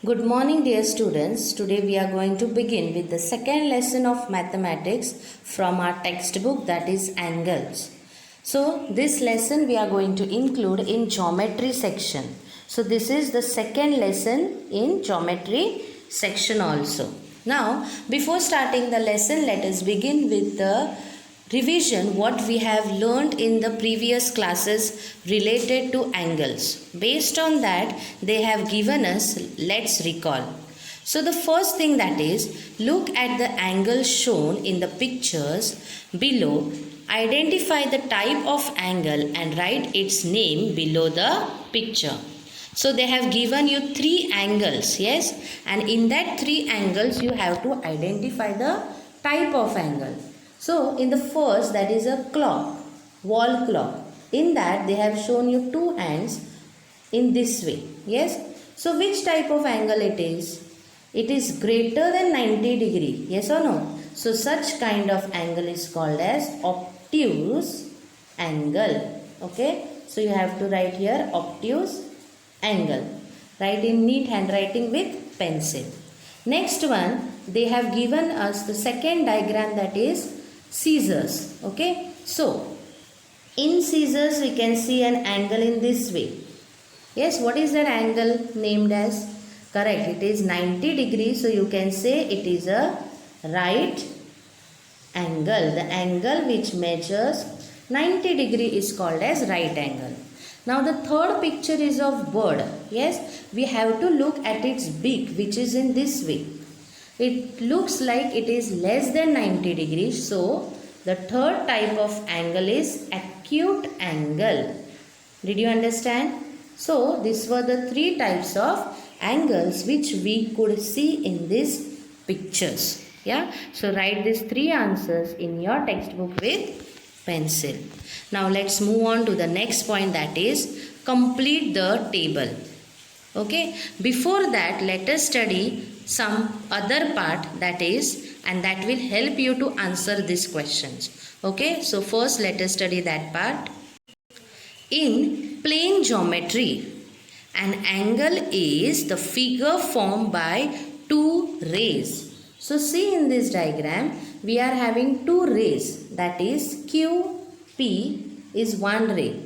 Good morning, dear students. Today we are going to begin with the second lesson of mathematics from our textbook, that is angles. So this lesson we are going to include in geometry section. So this is the second lesson in geometry section also. Now before starting the lesson, let us begin with the revision what we have learned in the previous classes related to angles. Based on that, they have given us, let's recall. So the first thing, that is, look at the angle shown in the pictures below. Identify the type of angle and write its name below the picture. So they have given you three angles, yes, and in that three angles you have to identify the type of angle. So in the first, that is a clock, wall clock. In that they have shown you two hands in this way. Yes. So which type of angle it is? It is greater than 90 degree. Yes or no? So such kind of angle is called as obtuse angle. Okay. So you have to write here obtuse angle. Write in neat handwriting with pencil. Next one, they have given us the second diagram, that is scissors. Okay, so in scissors we can see an angle in this way. Yes, what is that angle named as? Correct, it is 90 degrees. So you can say it is a right angle. The angle which measures 90 degree is called as right angle. Now the third picture is of bird. Yes, we have to look at its beak, which is in this way. It looks like it is less than 90 degrees. So the third type of angle is acute angle. Did you understand? So these were the three types of angles which we could see in these pictures. Yeah. So write these three answers in your textbook with pencil. Now let's move on to the next point, that is complete the table. Okay. Before that, let us study some other part, that is, and that will help you to answer these questions. Okay, so first let us study that part. In plane geometry, an angle is the figure formed by two rays. So see in this diagram, we are having two rays, that is QP is one ray.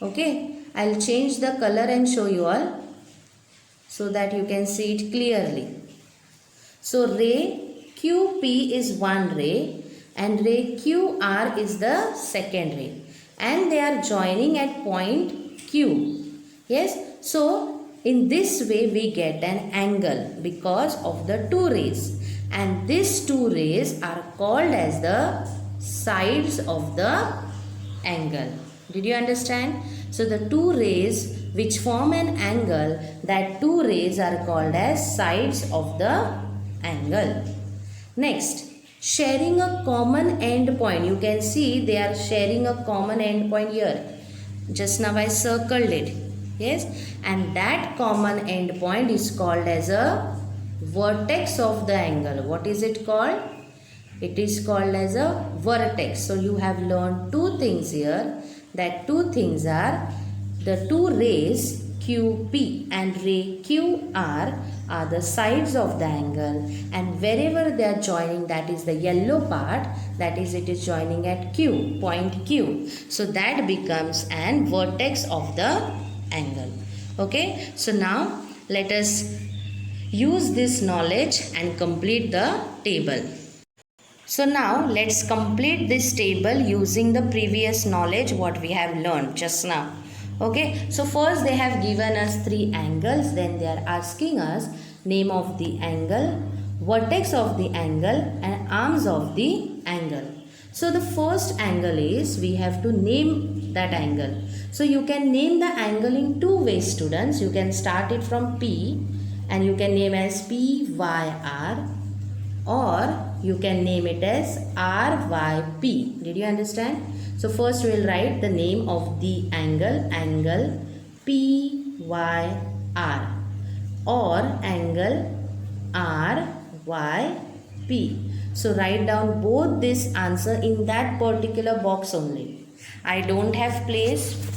Okay, I'll change the color and show you all so that you can see it clearly. So ray QP is one ray and ray QR is the second ray, and they are joining at point Q. Yes, so in this way we get an angle because of the two rays, and these two rays are called as the sides of the angle. Did you understand? So the two rays which form an angle, that two rays are called as sides of the angle. Next, sharing a common end point. You can see they are sharing a common end point here. Just now I circled it. Yes, and that common end point is called as a vertex of the angle. What is it called? It is called as a vertex. So you have learned two things here. That two things are the two rays QP and ray QR are the sides of the angle, and wherever they are joining, that is the yellow part, that is it is joining at Q, point Q. So that becomes an vertex of the angle. Okay, so now let us use this knowledge and complete the table. So now let's complete this table using the previous knowledge what we have learned just now. Okay, so first they have given us three angles, then they are asking us name of the angle, vertex of the angle and arms of the angle. So the first angle is, we have to name that angle. So you can name the angle in two ways, students. You can start it from P and you can name as PYR, or you can name it as RYP. Did you understand? So first we will write the name of the angle, angle PYR, or angle RYP. So write down both this answer in that particular box only. I don't have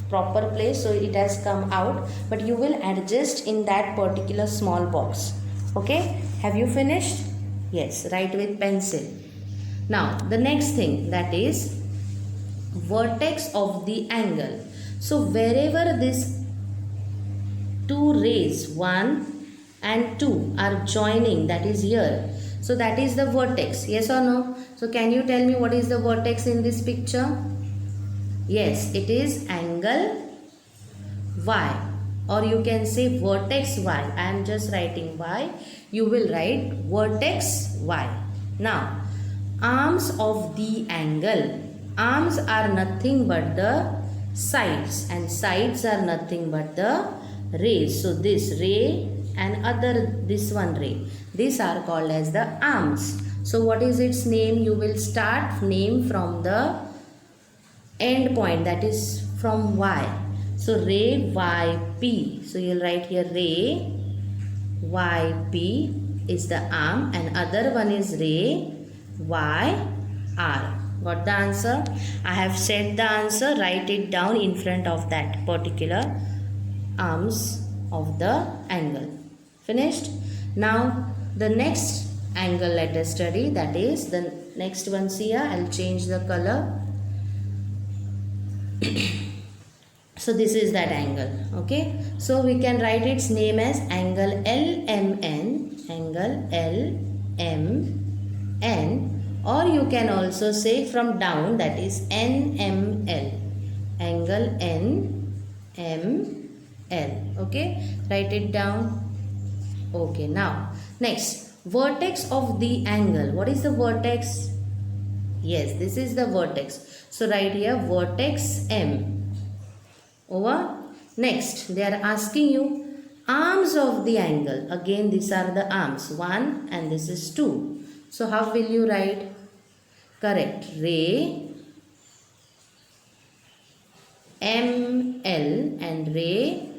proper place, so it has come out, but you will adjust in that particular small box. Okay, have you finished? Yes, write with pencil. Now the next thing, that is vertex of the angle. So wherever these two rays 1 and 2 are joining, that is here, so that is the vertex. Yes or no? So can you tell me what is the vertex in this picture? Yes, it is angle Y, or you can say vertex Y. I am just writing Y. You will write vertex Y. Now, arms of the angle. Arms are nothing but the sides, and sides are nothing but the rays. So this ray and this one ray, these are called as the arms. So what is its name? You will start name from the end point, that is from Y. So ray YP. So you'll write here ray YP is the arm, and other one is ray YR. Got the answer? I have said the answer. Write it down in front of that particular arms of the angle. Finished? Now the next angle let us study, that is the next one. See here, I'll change the color. So this is that angle. Okay, so we can write its name as angle LMN, angle LMN, or you can also say from down, that is NML, angle NML. Okay, write it down. Okay, now next, vertex of the angle. What is the vertex? Yes, this is the vertex. So write here vertex M. Over. Next, they are asking you arms of the angle. Again, these are the arms, 1 and this is 2. So how will you write? Correct, ray ML and ray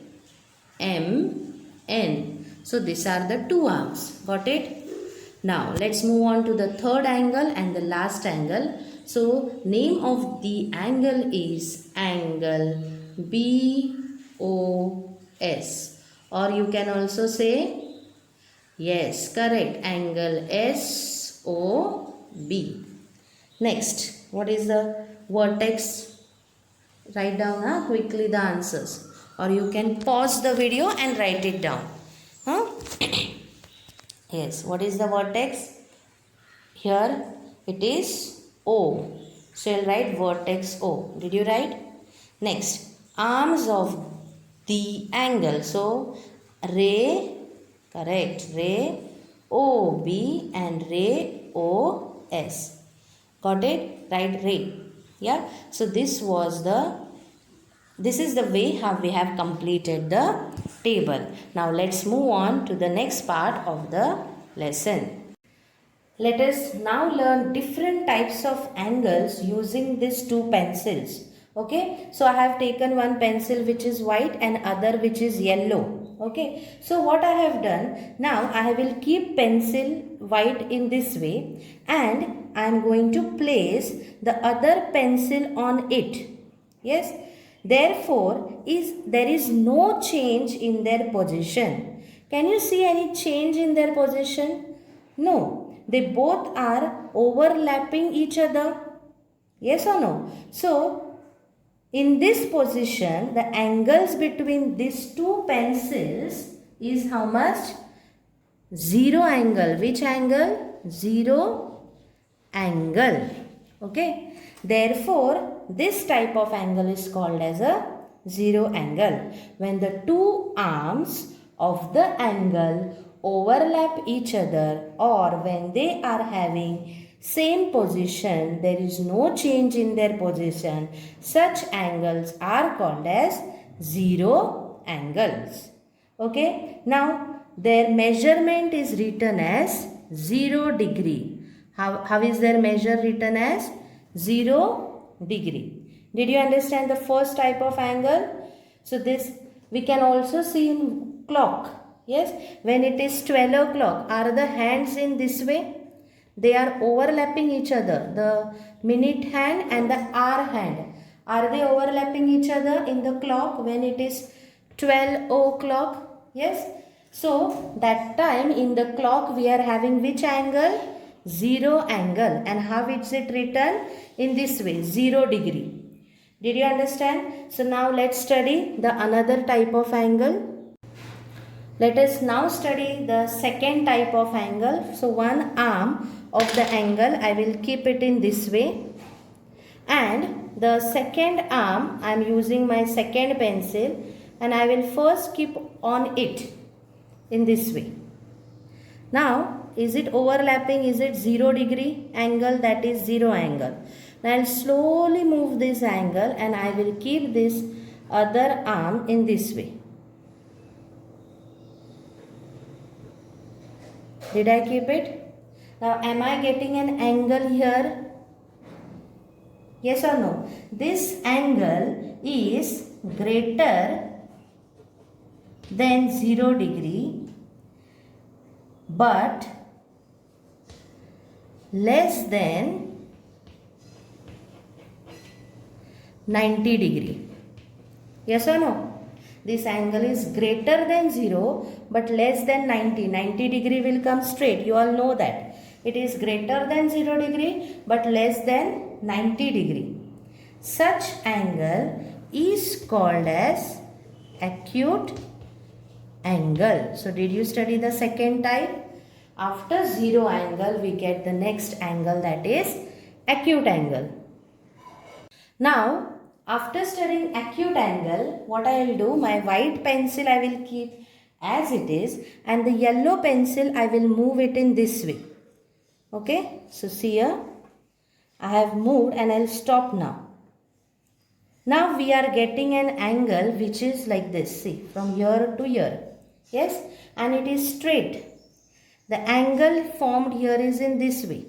MN. So these are the two arms. Got it? Now let's move on to the third angle and the last angle. So name of the angle is angle BOS, or you can also say, yes, correct, angle SOB. Next, what is the vertex? Write down quickly the answers, or you can pause the video and write it down. Yes, what is the vertex? Here it is O. So you'll write vertex O. Did you write? Next, arms of the angle. So ray, correct, ray OB and ray OS. Got it? Right, ray. Yeah. So this is the way how we have completed the table. Now let's move on to the next part of the lesson. Let us now learn different types of angles using these two pencils. Okay, so I have taken one pencil which is white and other which is yellow. Okay, so what I have done, now I will keep pencil white in this way and I am going to place the other pencil on it. Yes, therefore there is no change in their position. Can you see any change in their position? No, they both are overlapping each other. Yes or no? So in this position, the angles between these two pencils is how much? 0 angle. Which angle? 0 angle. Okay. Therefore, this type of angle is called as a 0 angle. When the two arms of the angle overlap each other, or when they are having same position, there is no change in their position, such angles are called as 0 angles. Okay, now their measurement is written as 0 degree. How is their measure written as 0 degree? Did you understand the first type of angle? So this we can also see in clock. Yes, when it is 12 o'clock, are the hands in this way? They are overlapping each other, the minute hand and the hour hand. Are they overlapping each other in the clock when it is 12 o'clock? Yes. So that time in the clock we are having which angle? 0 angle. And how is it written? In this way, 0 degree. Did you understand? So now let's study the another type of angle. Let us now study the second type of angle. So one arm of the angle, I will keep it in this way. And the second arm, I am using my second pencil and I will first keep on it in this way. Now, is it overlapping? Is it 0 degree angle? That is 0 angle. Now, I will slowly move this angle and I will keep this other arm in this way. Did I keep it? Now, am I getting an angle here? Yes or no? This angle is greater than 0 degree but less than 90 degree. Yes or no? This angle is greater than 0 but less than 90. 90 degree will come straight. You all know that. It is greater than 0 degree but less than 90 degree. Such angle is called as acute angle. So did you study the second type? After 0 angle we get the next angle, that is acute angle. Now after studying acute angle, what I will do, my white pencil I will keep as it is and the yellow pencil I will move it in this way. Okay, so see here, I have moved and I will stop now. Now we are getting an angle which is like this, see, from here to here. Yes, and it is straight. The angle formed here is in this way.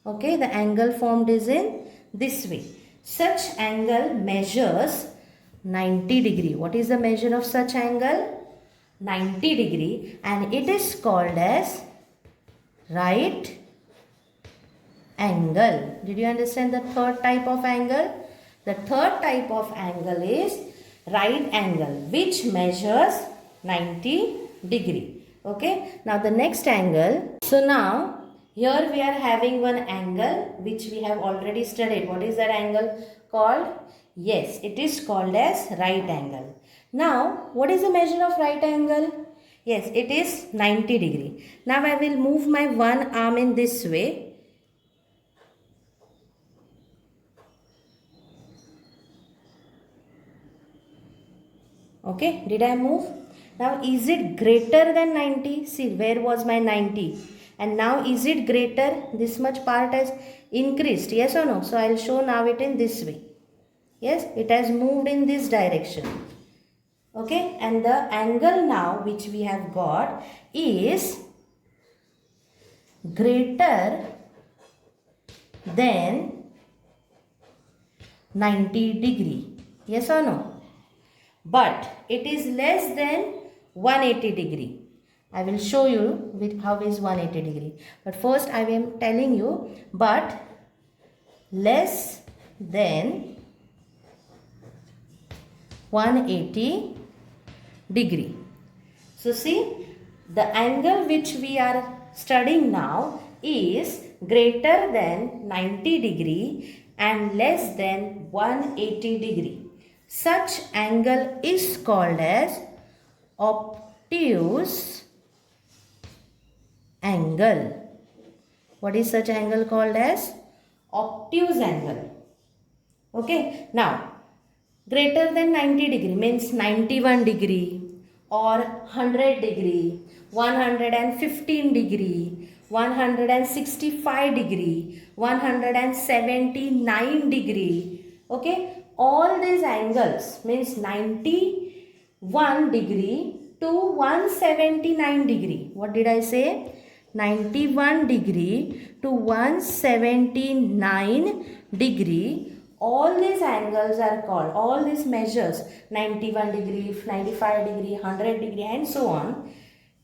Okay, the angle formed is in this way. Such angle measures 90 degree. What is the measure of such angle? 90 degree, and it is called as right angle. Did you understand the third type of angle? The third type of angle is right angle, which measures 90 degree. Okay, now the next angle. So now here we are having one angle which we have already studied. What is that angle called? Yes, it is called as right angle. Now, what is the measure of right angle? Yes, it is 90 degree. Now I will move my one arm in this way. Okay, did I move? Now is it greater than 90? See, where was my 90? And now is it greater? This much part has increased. Yes or no? So I will show now it in this way. Yes, it has moved in this direction. Okay, and the angle now which we have got is greater than 90 degree. Yes or no? But it is less than 180 degree. I will show you with how is 180 degree. But first I am telling you, but less than 180 degree. So see, the angle which we are studying now is greater than 90 degree and less than 180 degree. Such angle is called as obtuse angle. What is such angle called as? Obtuse angle. Okay, now greater than 90 degree means 91 degree or 100 degree, 115 degree, 165 degree, 179 degree. Okay, all these angles means 91 degree to 179 degree. What did I say? 91 degree to 179 degree. All these angles are called, all these measures 91 degree, 95 degree, 100 degree and so on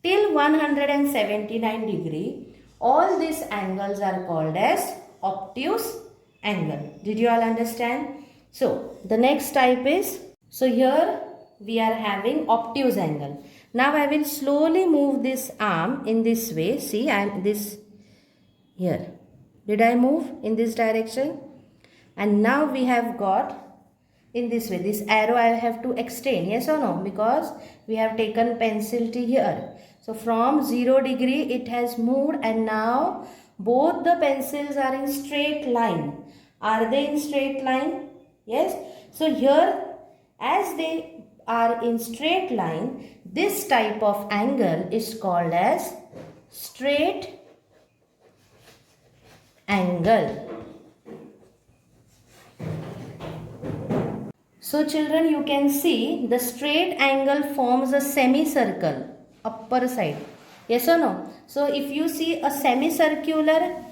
till 179 degree. All these angles are called as obtuse angle. Did you all understand? So the next type is, so here we are having obtuse angle. Now I will slowly move this arm in this way. See, I am this here. Did I move in this direction? And now we have got in this way. This arrow I have to extend, yes or no? Because we have taken pencil to here. So from 0 degree it has moved, and now both the pencils are in straight line. Are they in straight line? Yes. So here, as they are in straight line, this type of angle is called as straight angle. So children, you can see the straight angle forms a semicircle upper side. Yes or no? So if you see a semicircular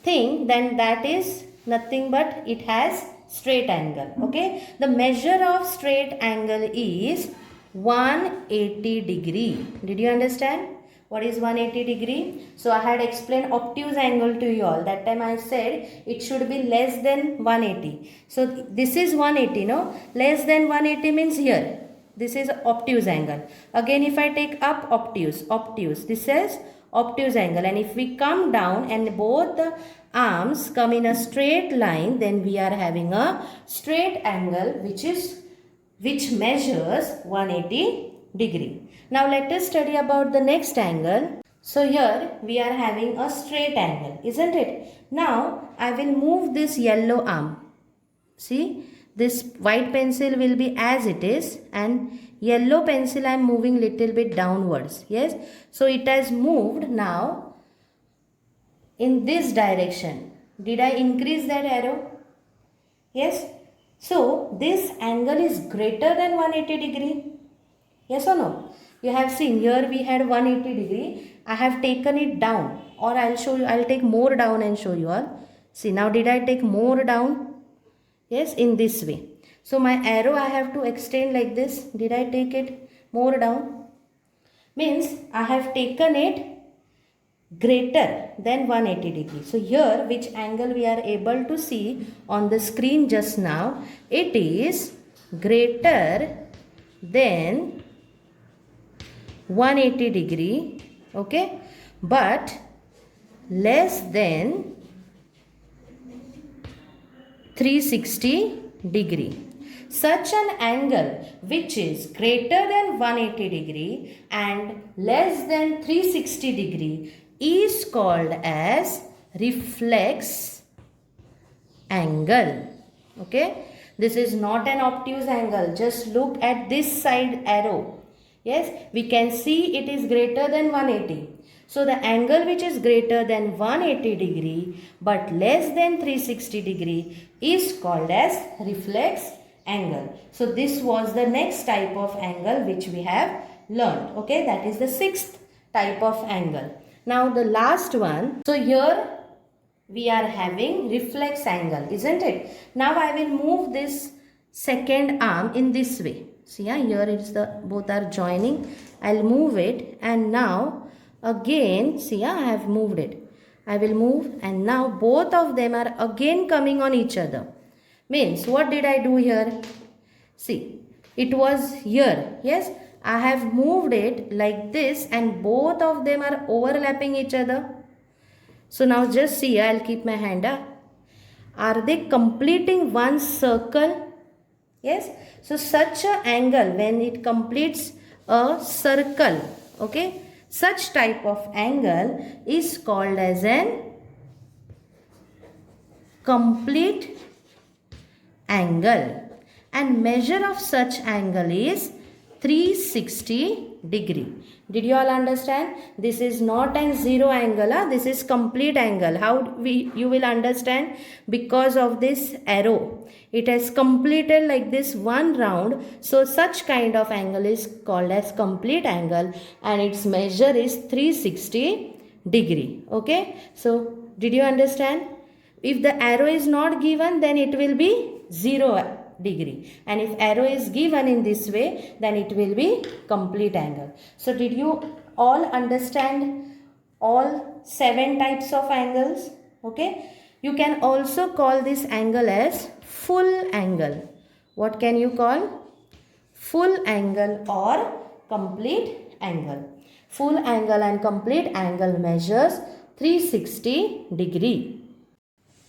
thing, then that is nothing but it has straight angle. Okay. The measure of straight angle is 180 degree. Did you understand? What is 180 degree? So I had explained obtuse angle to you all. That time I said it should be less than 180. So this is 180, no? Less than 180 means here. This is obtuse angle. Again, if I take up obtuse. This is obtuse angle. And if we come down and both the arms come in a straight line, then we are having a straight angle which measures 180 degree. Now let us study about the next angle. So here we are having a straight angle, isn't it? Now I will move this yellow arm. See, this white pencil will be as it is, and yellow pencil I am moving little bit downwards. Yes. So it has moved now in this direction. Did I increase that arrow? Yes. So this angle is greater than 180 degree. Yes or no? You have seen here we had 180 degree. I have taken it down, or I'll show you. I'll take more down and show you all. See, now did I take more down? Yes, in this way. So my arrow I have to extend like this. Did I take it more down? Means I have taken it greater than 180 degree. So here which angle we are able to see on the screen just now, it is greater than 180 degree, okay, but less than 360 degree. Such an angle which is greater than 180 degree and less than 360 degree is called as reflex angle. Okay, this is not an obtuse angle. Just look at this side arrow. Yes, we can see it is greater than 180. So the angle which is greater than 180 degree but less than 360 degree is called as reflex angle. So this was the next type of angle which we have learned. Okay, that is the sixth type of angle. Now the last one. So here we are having reflex angle, isn't it? Now I will move this second arm in this way. See, here it's the both are joining. I'll move it, and now again, see, I have moved it. I will move, and now both of them are again coming on each other. Means what did I do here? See, it was here. Yes, I have moved it like this, and both of them are overlapping each other. So now just see, I'll keep my hand up. Are they completing one circle? Yes. So such an angle when it completes a circle, okay, such type of angle is called as an complete angle, and measure of such angle is 360 degree. Did you all understand? This is not an zero angle, this is complete angle. How you will understand? Because of this arrow, it has completed like this one round. So such kind of angle is called as complete angle, and its measure is 360 degree. Okay, so did you understand? If the arrow is not given, then it will be 0 degree, and if arrow is given in this way, then it will be complete angle. So did you all understand all 7 types of angles? Okay, You can also call this angle as full angle. What can you call? Full angle or complete angle. Full angle and complete angle measures 360 degree.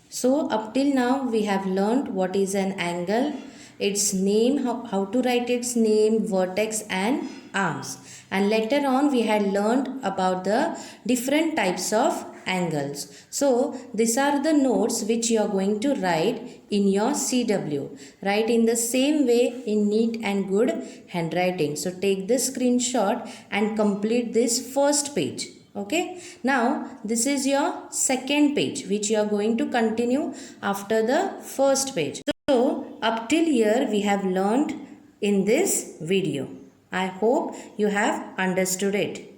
So up till now we have learned what is an angle, its name, how to write its name, vertex and arms. And later on we had learned about the different types of angles. So these are the notes which you are going to write in your CW. Write in the same way in neat and good handwriting. So take the screenshot and complete this first page. Okay, now this is your second page which you are going to continue after the first page. So up till here we have learned in this video. I hope you have understood it.